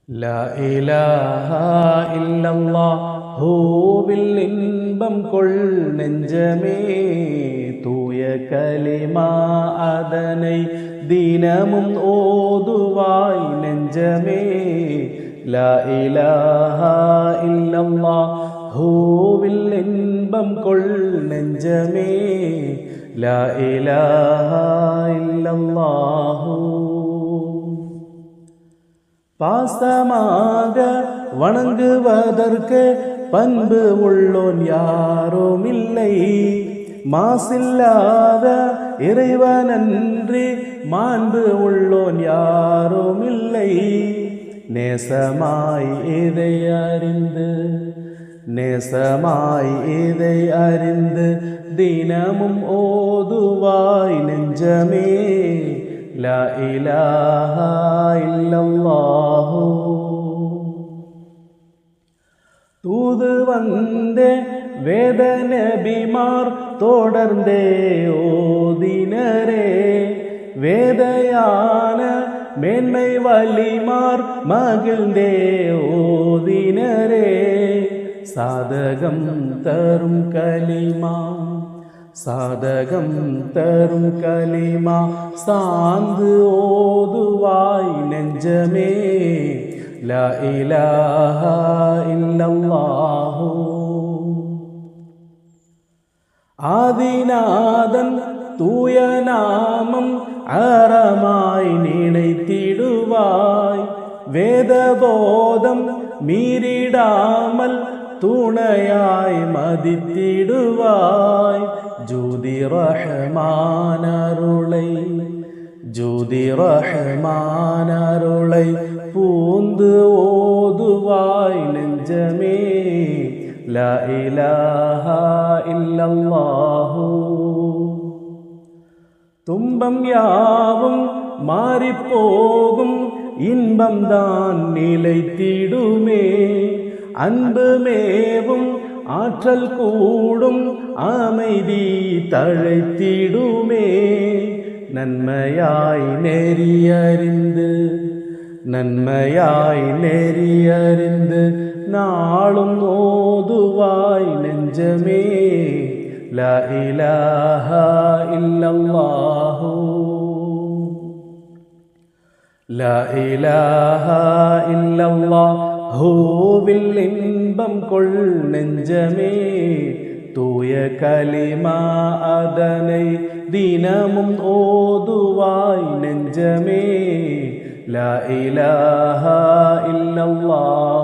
லா இலாஹா இல்லல்லாஹ் ஹூவில் இன்பம் கொள் நெஞ்சமே, தூய கலிமா அதனை தினமும் ஓதுவாய் நெஞ்சமே. லா இலாஹா இல்லல்லாஹ் ஹூவில் இன்பம் கொள் நெஞ்சமே, லா இலாஹா இல்லல்லாஹு. பாசமாக வணங்குவதற்கு பண்பு உள்ளோன் யாரும் இல்லை, மாசில்லாத இறைவனன்றி மாண்பு உள்ளோன் யாரும் இல்லை. நேசமாய் இதை அறிந்து தினமும் ஓதுவாய் நெஞ்சமே, லா இலாஹா இல்லல்லாஹு. தூது வந்தே வேத நபிமார் தொடர்ந்தே ஓதினரே, வேதையான மேன்மை வலிமார் மகிழ்ந்தே ஓதினரே. சாதகம் தரும் கலிமா சார்ந்து ஓதுவாய் நெஞ்சமே, லா இலாஹா இல்லல்லாஹு. ஆதிநாதன் தூய நாமம் அறமாய் நினைத்திடுவாய், வேதபோதம் மீறிடாமல் துணையாய் மதித்திடுவாய். ஜூதி ரஹ்மானருளை பூந்து ஓதுவாய் நெஞ்சமே, லா இலாஹா இல்லல்லாஹு. துன்பம் யாவும் மாறிப்போகும், இன்பம்தான் நிலைத்திடுமே. அன்பு மேவும் ஆற்றல் கூடும், அமைதி தழைத்திடுமே. நன்மையாய் நெறியறிந்து நாளும் ஓதுவாய் நெஞ்சமே, லா இலாஹா இல்லல்லாஹு. லா இலாஹா இல்லல்லாஹ் ஹூவில் இன்பம் கொள் நெஞ்சமே, தூய கலிமா அதனை தினமும் ஓதுவாய் நெஞ்சமே, லா இலாஹா இல்லல்லாஹ்.